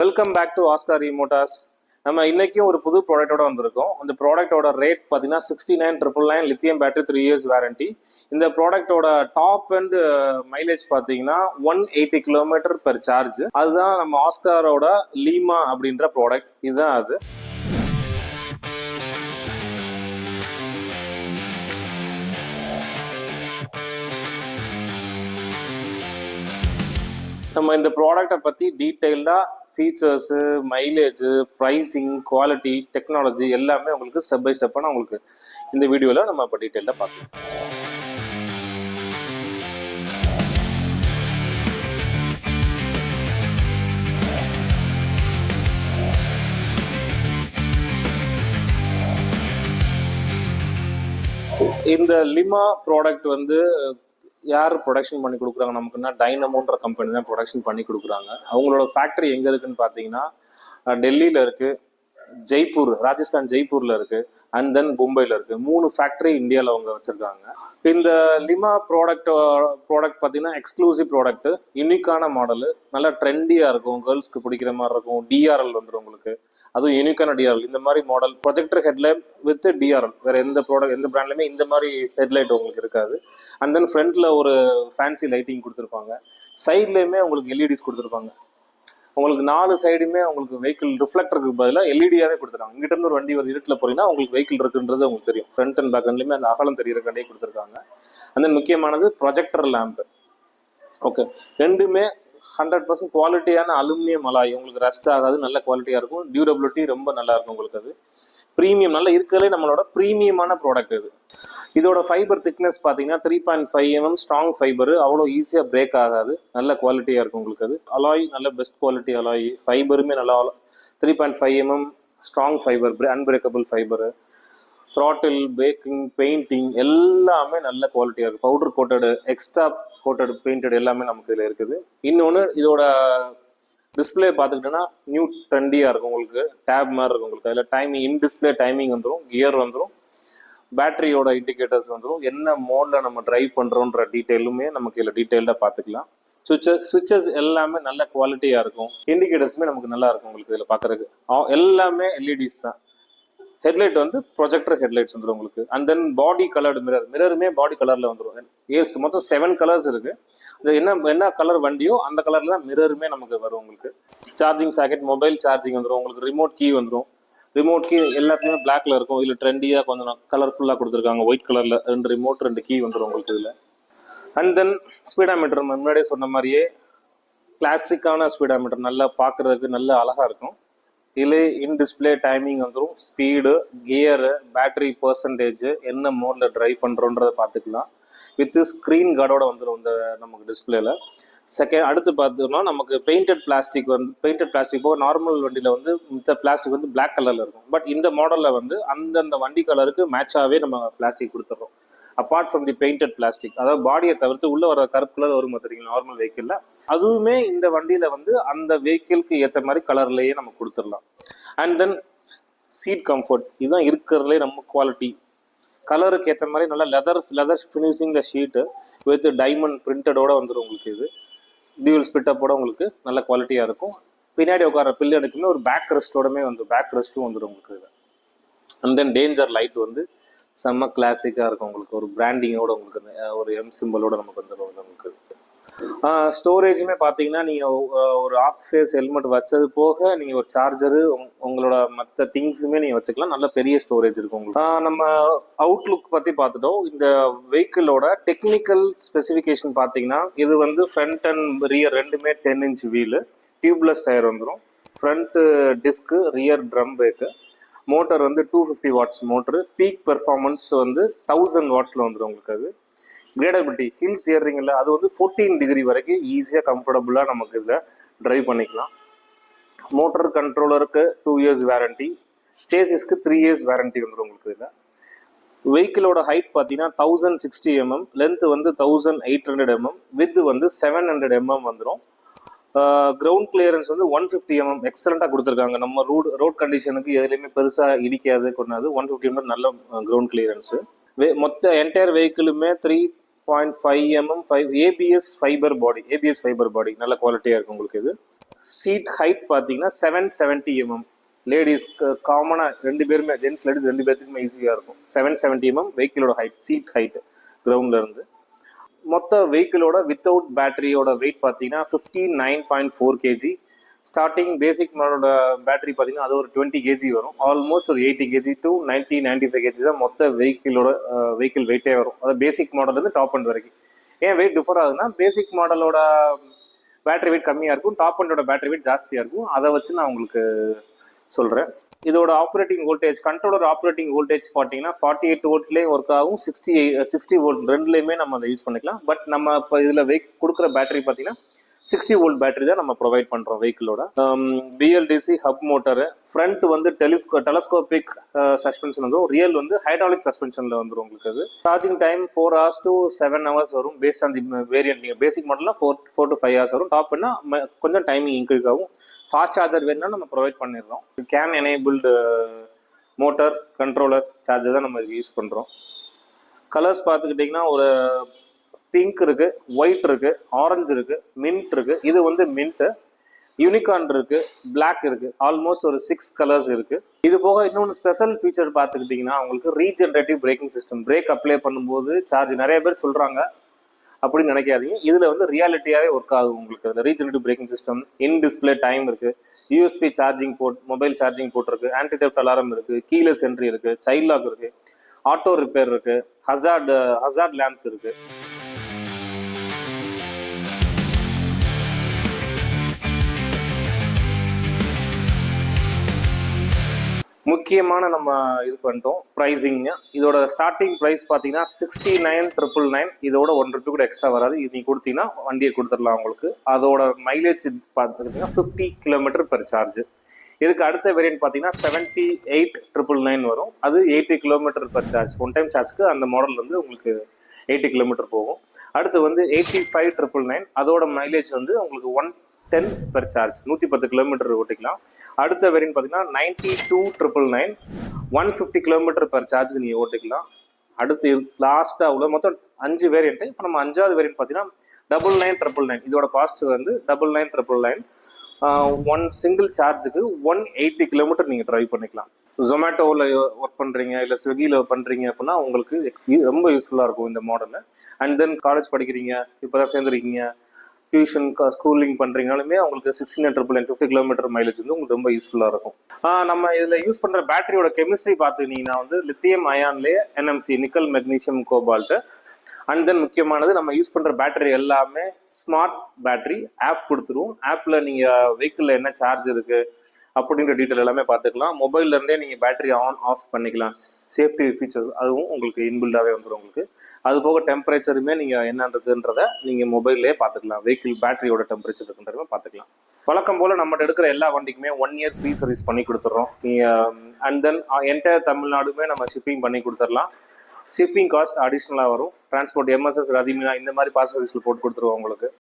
Welcome back to Oscar Motors. நம்ம இன்னைக்கும் ஒரு புது ப்ராடக்டோட வந்திருக்கோம். அந்த ப்ராடக்டோட ரேட் பார்த்தீங்கன்னா 69,999 லித்தியம் பேட்டரி 3 இயர்ஸ் வாரண்டி. இந்த ப்ராடக்டோட டாப் அண்ட் மைலேஜ் பார்த்தீங்கன்னா 180 கிலோமீட்டர் பெர் சார்ஜ். அதுதான் நம்ம ஆஸ்காரோட லீமா அப்படின்ற ப்ராடக்ட். இதுதான் அது. நம்ம இந்த ப்ராடக்டை பற்றி டீட்டெயில்டாக features, mileage, pricing, quality, technology எல்லாமே உங்களுக்கு ஸ்டெப் பை ஸ்டெப்பாக நான் உங்களுக்கு இந்த வீடியோவில் நம்ம இப்போ டீட்டெயிலாக பார்க்கலாம். இந்த லிமா ப்ராடக்ட் வந்து யார் ப்ரொடக்ஷன் பண்ணி கொடுக்குறாங்க நமக்குன்னா, டைனமோன்ற கம்பெனி தான் ப்ரொடக்ஷன் பண்ணி கொடுக்குறாங்க. அவங்களோட ஃபேக்ட்ரி எங்கே இருக்குன்னு பார்த்தீங்கன்னா டெல்லியில் இருக்குது, ஜெய்ப்பூர் ராஜஸ்தான் ஜெய்ப்பூரில் இருக்குது, அண்ட் தென் மும்பையில் இருக்குது. 3 ஃபேக்ட்ரி இந்தியாவில் அவங்க வச்சுருக்காங்க. இந்த லிமா ப்ராடக்ட் பார்த்தீங்கன்னா எக்ஸ்க்ளூசிவ் ப்ராடக்ட்டு, யூனிக்கான மாடலு, நல்லா ட்ரெண்டியாக இருக்கும், கேர்ள்ஸ்க்கு பிடிக்கிற மாதிரி இருக்கும். டிஆர்எல் வந்துடும் உங்களுக்கு, அதுவும் யூனிக்கான டிஆர்எல். இந்த மாதிரி model projector headlight with TRL, வேறு எந்த பிராண்ட்லையுமே இந்த மாதிரி ஹெட்லைட் உங்களுக்கு இருக்காது. அண்ட் தென் ஃப்ரண்ட்டில் ஒரு ஃபேன்சி லைட்டிங் கொடுத்துருப்பாங்க. சைட்லேயுமே உங்களுக்கு எல்இடிஸ் கொடுத்துருப்பாங்க. உங்களுக்கு 4 சைடுமே உங்களுக்கு வெஹிக்கிள் ரிஃப்ளெக்டருக்கு பதிலாக எல்இடியாவே கொடுத்துருக்காங்க. இங்கிட்ட இருந்து ஒரு வண்டி வந்து இருட்டில் போறீங்கன்னா உங்களுக்கு வெஹிக்கிள் இருக்குன்றது உங்களுக்கு தெரியும். ஃப்ரண்ட் அண்ட் பேக் ரெண்டுலேயுமே அந்த அகலம் தெரியுறக்காண்டே கொடுத்துருக்காங்க. அந்த முக்கியமானது ப்ரொஜெக்டர் லேம்ப். ஓகே, ரெண்டுமே 100% குவாலிட்டியான அலுமினியம் அலாய். உங்களுக்கு ரஸ்ட் ஆகாது, நல்ல குவாலிட்டியாக இருக்கும். டியூரபிலிட்டி ரொம்ப நல்லா இருக்கும் உங்களுக்கு. அது ப்ரீமியம், நல்லா இருக்கிறதுலே நம்மளோட ப்ரீமியமான ப்ராடக்ட் இது. இதோட ஃபைபர் திக்னஸ் பார்த்தீங்கன்னா 3.5 mm ஸ்ட்ராங் ஃபைபர். அவ்வளோ ஈஸியாக பிரேக் ஆகாது, நல்ல குவாலிட்டியாக இருக்கும் உங்களுக்கு. அது அலாய் நல்ல பெஸ்ட் குவாலிட்டி அலாய். ஃபைபருமே நல்லா 3.5 mm strong fibre, unbreakable fibre. Throttle, braking, painting எல்லாமே நல்ல குவாலிட்டியாக இருக்குது. Powder coated, extra coated, painted எல்லாமே நமக்கு இதில் இருக்குது. இன்னொன்று, இதோட டிஸ்பிளே பார்த்துக்கிட்டோன்னா நியூ ட்ரெண்டியாக இருக்கும் உங்களுக்கு. டேப் மாதிரி இருக்கும் உங்களுக்கு. அதில் டைமிங், இன் டிஸ்பிளே டைமிங் வந்துடும், கியர் வந்துடும், பேட்டரியோட இண்டிகேட்டர்ஸ் வந்துடும், என்ன மோடில் நம்ம ட்ரைவ் பண்ணுறோன்ற டீட்டெயிலுமே நமக்கு இதில் டீட்டெயில்டாக பார்த்துக்கலாம். சுவிச்சஸ் எல்லாமே நல்ல குவாலிட்டியாக இருக்கும். இண்டிகேட்டர்ஸுமே நமக்கு நல்லா இருக்கும் உங்களுக்கு இதில் பார்க்குறதுக்கு. எல்லாமே எல்இடிஸ் தான். ஹெட்லைட் வந்து ப்ரொஜெக்டர் ஹெட்லைட்ஸ் வந்துடும் உங்களுக்கு. அண்ட் தென் பாடி கலர்டு மிரருமே பாடி கலரில் வந்துடும். ஏஸ் மொத்தம் 7 கலர்ஸ் இருக்குது. அது என்ன கலர் வண்டியோ அந்த கலரில் தான் மிரருமே நமக்கு வரும் உங்களுக்கு. சார்ஜிங் சாக்கெட், மொபைல் சார்ஜிங் வந்துடும் உங்களுக்கு. ரிமோட் கீ வந்துடும். ரிமோட் கீ எல்லாத்துலேயுமே பிளாக்ல இருக்கும். இதில் ட்ரெண்டியாக கொஞ்சம் கலர்ஃபுல்லாக கொடுத்துருக்காங்க. ஒயிட் கலரில் 2 ரிமோட், 2 கீ வந்துடும் உங்களுக்கு இதில். அண்ட் தென் ஸ்பீடாமீட்டர் முன்னாடியே சொன்ன மாதிரியே கிளாசிக்கான ஸ்பீடாமீட்டர், நல்லா பார்க்குறதுக்கு நல்ல அழகாக இருக்கும். இதில் இன் டிஸ்பிளே டைமிங் வந்துடும், ஸ்பீடு, கியரு, பேட்டரி பர்சன்டேஜ், என்ன மோடில் ட்ரைவ் பண்ணுறோன்றதை பார்த்துக்கலாம். வித் ஸ்க்ரீன் கார்டோட வந்துடும் இந்த நமக்கு டிஸ்பிளேல. அடுத்து பார்த்தோம்னா நமக்கு பெயிண்டட் பிளாஸ்டிக் போக நார்மல் வண்டியில் வந்து இந்த பிளாஸ்டிக் வந்து பிளாக் கலரில் இருக்கும். பட் இந்த மாடலில் வந்து அந்தந்த வண்டி கலருக்கு மேட்சாகவே நம்ம பிளாஸ்டிக் கொடுத்துட்றோம். Apart from the painted plastic, அதாவது பாடியை தவிர்த்து உள்ள வர கருப்பு கலர் வரும் பார்த்தீங்கன்னா நார்மல் வெஹிக்கிளில், அதுவுமே இந்த வண்டியில் வந்து அந்த வெஹிக்கிளுக்கு ஏற்ற மாதிரி கலர்லேயே நம்ம கொடுத்துடலாம். அண்ட் தென் சீட் கம்ஃபர்ட், இதுதான் இருக்கிறதுலே நம்ம குவாலிட்டி. கலருக்கு ஏற்ற மாதிரி நல்லா leather finishing sheet with diamond பிரிண்டடோட வந்துடும் உங்களுக்கு. இது டியூல் ஸ்பிட்டப்போட உங்களுக்கு நல்ல குவாலிட்டியாக இருக்கும். பின்னாடி உட்கார பில்லனுக்குமே ஒரு பேக் ரெஸ்ட்டும் வந்துடும் உங்களுக்கு இது. அண்ட் தென் டேஞ்சர் லைட் வந்து செம்ம கிளாசிக்காக இருக்கும் உங்களுக்கு. ஒரு பிராண்டிங்கோட உங்களுக்கு, ஒரு எம் சிம்பிளோட நமக்கு வந்துடும் நமக்கு. ஸ்டோரேஜுமே பார்த்தீங்கன்னா நீங்கள் ஒரு ஆஃப் ஃபேஸ் ஹெல்மெட் வச்சது போக நீங்கள் ஒரு சார்ஜரு, உங்களோட மற்ற திங்ஸுமே நீங்கள் வச்சுக்கலாம். நல்ல பெரிய ஸ்டோரேஜ் இருக்கும் உங்களுக்கு. நம்ம அவுட்லுக் பற்றி பார்த்துட்டோம். இந்த வெஹிக்கிளோட டெக்னிக்கல் ஸ்பெசிஃபிகேஷன் பார்த்தீங்கன்னா, இது வந்து ஃப்ரண்ட் அண்ட் ரியர் ரெண்டுமே 10 inch வீலு, டியூப்லெஸ் டயர் வந்துடும், front disc, rear drum brake. Motor வந்து 250 watts மோட்டரு. பீக் பெர்ஃபார்மன்ஸ் வந்து 1000 wattsல வந்துடும் உங்களுக்கு. அது கிரேடபிலிட்டி, ஹில்ஸ் ஏறுறீங்களா, அது வந்து 14 டிகிரி வரைக்கும் ஈஸியாக கம்ஃபர்டபுளாக நமக்கு இதில் ட்ரைவ் பண்ணிக்கலாம். மோட்டர் கண்ட்ரோலருக்கு 2 years வாரண்டி, சேசிஸ்க்கு 3 years வாரண்டி வந்துடும் உங்களுக்கு இதில். வெஹிக்கிளோட ஹைட் பார்த்தீங்கன்னா 1060 mm, லென்த் வந்து 1800 mm, வித் வந்து 700 mm வந்துடும். கிரவுண்ட் கிளியரன்ஸ் வந்து 150 mm எக்ஸலண்ட்டாக கொடுத்துருக்காங்க. நம்ம ரோட் கண்டிஷனுக்கு எதுலேயுமே பெருசாக இடிக்காது கொண்டாது. 150 mm நல்ல கிரவுண்ட் கிளியரன்ஸு. மொத்த என்டையர் வெஹிக்கிளுமே 3.5 mm ஏபிஎஸ் ஃபைபர் பாடி நல்ல குவாலிட்டியாக இருக்கும் உங்களுக்கு. இது சீட் ஹைட் பார்த்தீங்கன்னா 770 mm. லேடிஸ்க்கு காமனாக 2 பேருமே, ஜென்ஸ் லேடிஸ் 2 பேர்த்துக்குமே ஈஸியாக இருக்கும். 770 mm வெஹிக்கிளோட ஹைட், சீட் ஹைட் கிரவுண்ட்லேருந்து. மொத்த வெஹிக்கிளோட வித்தவுட் பேட்டரியோட வெயிட் பார்த்தீங்கன்னா 59.4 kg. ஸ்டார்டிங் பேசிக் மாடலோட பேட்டரி பார்த்தீங்கன்னா அது ஒரு 20 kg வரும். ஆல்மோஸ்ட் ஒரு 80 kg to 95 kg தான் மொத்த வெஹிக்கிள் வெயிட்டே வரும். அதாவது பேசிக் மாடல்லேருந்து டாப் அண்ட் வரைக்கும். ஏன் வெயிட் டிஃபர் ஆகுதுன்னா, பேசிக் மாடலோட பேட்டரி வெயிட் கம்மியாக இருக்கும், டாப் அண்டோட பேட்டரி வெயிட் ஜாஸ்தியாக இருக்கும். அதை வச்சு நான் உங்களுக்கு சொல்கிறேன். இதோட operating voltage, controller operating voltage பார்த்தீங்கன்னா 48 வோல்ட்லேயும் ஒர்க் ஆகும், 60 வோல்ட் ரெண்டுலேயுமே நம்ம அதை யூஸ் பண்ணிக்கலாம். பட் நம்ம இப்போ இதில் கொடுக்குற பேட்டரி பார்த்தீங்கன்னா 60 வோல்ட் பேட்டரி தான் நம்ம ப்ரொவைட் பண்ணுறோம் வெஹிக்கிளோட. பிஎல்டிசி ஹப் மோட்டரு, ஃப்ரண்ட் வந்து டெலஸ்கோபிக் சஸ்பென்ஷன் வந்துடும், ரியல் வந்து ஹைட்ராலிக் சஸ்பென்ஷனில் வந்துடும் உங்களுக்கு. அது charging time 4 hours to 7 hours வரும். Based on the variant. நீங்கள் பேசிக் மாடலில் 4 to 5 hours வரும். டாப்னா கொஞ்சம் டைமிங் இன்க்ரீஸ் ஆகும். ஃபாஸ்ட் சார்ஜர் வேணும்னா நம்ம ப்ரொவைட் பண்ணிடுறோம். Can enabled motor, controller, charger தான் நம்ம யூஸ் பண்ணுறோம். கலர்ஸ் பார்த்துக்கிட்டிங்கன்னா ஒரு பிங்க் இருக்கு, ஒயிட் இருக்கு, ஆரஞ்சு இருக்கு, மின்ட் இருக்கு. இது வந்து மின்ட். யூனிகார்ன் இருக்கு, பிளாக் இருக்கு. ஆல்மோஸ்ட் ஒரு 6 கலர்ஸ் இருக்கு. இது போக இன்னொன்று ஸ்பெஷல் ஃபீச்சர் பார்த்துக்கிட்டிங்கன்னா உங்களுக்கு regenerative braking system. Brake apply பண்ணும்போது சார்ஜ் நிறைய பேர் சொல்றாங்க, அப்படின்னு நினைக்காதீங்க. இதுல வந்து ரியாலிட்டியாவே ஒர்க் ஆகும் உங்களுக்கு. அதில் regenerative braking system, in display time இருக்கு, USB charging port, mobile charging port இருக்கு, ஆன்டி தெஃப்ட் அலாரம் இருக்கு, கீலெஸ் என்ட்ரி இருக்கு, சைல்ட் லாக் இருக்கு, ஆட்டோ ரிப்பேர் இருக்கு, ஹசார்ட் லேம்ப்ஸ் இருக்கு. முக்கியமான நம்ம இது பண்ணிட்டோம் ப்ரைஸிங்க. இதோட ஸ்டார்டிங் ப்ரைஸ் பார்த்தீங்கன்னா 69,999. இதோட ₹1 கூட எக்ஸ்ட்ரா வராது. இது நீ கொடுத்தீங்கன்னா வண்டியை கொடுத்துடலாம் உங்களுக்கு. அதோட மைலேஜ் பார்த்துக்கிட்டிங்கன்னா 50 km per சார்ஜ். இதுக்கு அடுத்த வேரியன்ட் பார்த்தீங்கன்னா 78,999 வரும். அது 80 km per charge. One time சார்ஜ்க்கு அந்த மாடல் வந்து உங்களுக்கு 80 km போகும். அடுத்து வந்து 85,999. அதோட மைலேஜ் வந்து உங்களுக்கு 110 per சார்ஜ், 110 km ஓட்டிக்கலாம். அடுத்த வேரியன்ட் பார்த்தீங்கன்னா 92,999, 150 km per சார்ஜ்க்கு நீங்கள் ஓட்டிக்கலாம். அடுத்து லாஸ்ட்டாக உள்ள மொத்தம் 5 வேரியன்ட். இப்போ நம்ம 5வது வேரியன்ட் பார்த்தீங்கன்னா 99,999. இதோட காஸ்ட் வந்து 99,999. ஒன் சிங்கிள் சார்ஜுக்கு 180 km நீங்கள் ட்ரைவ் பண்ணிக்கலாம். ஜொமேட்டோவில் ஒர்க் பண்ணுறீங்க, இல்லை ஸ்விக்கியில் பண்ணுறீங்க அப்படின்னா உங்களுக்கு ரொம்ப யூஸ்ஃபுல்லாக இருக்கும் இந்த மாடலில். அண்ட் தென் காலேஜ் படிக்கிறீங்க, இப்போ தான் சேர்ந்துருக்கீங்க, டியூஷன் ஸ்கூலிங் பண்ணுறீங்கனாலுமே உங்களுக்கு 16,999 50 km மைலேஜ் வந்து உங்களுக்கு ரொம்ப யூஸ்ஃபுல்லாக இருக்கும். நம்ம இதில் யூஸ் பண்ணுற பேட்டரியோட கெமிஸ்ட்ரி பார்த்துக்கிட்டிங்கன்னா வந்து லித்தியம் அயான்லேயே NMC, nickel magnesium cobalt. And then முக்கியமானது, நம்ம யூஸ் பண்ணுற பேட்டரி எல்லாமே ஸ்மார்ட் பேட்டரி. ஆப் கொடுத்துருவோம். ஆப்பில் நீங்கள் வெஹிக்கிளில் என்ன சார்ஜ் இருக்குது அப்படின்ற டீட்டெயில் எல்லாமே பார்த்துக்கலாம். மொபைல்லேருந்தே நீங்கள் பேட்டரி ஆன் ஆஃப் பண்ணிக்கலாம். சேஃப்டி ஃபீச்சர்ஸ் அதுவும் உங்களுக்கு இன்பில்டாகவே வந்துடும் உங்களுக்கு. அது போக டெம்பரேச்சருமே நீங்கள் என்னன்றதுன்றதை நீங்கள் மொபைல்லே பார்த்துக்கலாம். வெஹிக்கிள் பேட்டரியோட டெம்பரேச்சர் இருக்குன்றதுமே பார்த்துக்கலாம். வழக்கம் போல் நம்மகிட்ட எடுக்கிற எல்லா வண்டிக்குமே 1 year ஃப்ரீ சர்வீஸ் பண்ணி கொடுத்துட்றோம். நீங்கள் அண்ட் தென் என்டையர் தமிழ்நாடுமே நம்ம ஷிப்பிங் பண்ணி கொடுத்துடலாம். ஷிப்பிங் காஸ்ட் அடிஷ்னலாக வரும். டிரான்ஸ்போர்ட், MSS, ரதிமினா இந்த மாதிரி பார்சல் சர்வீஸில் போட்டு கொடுத்துருவோம் உங்களுக்கு.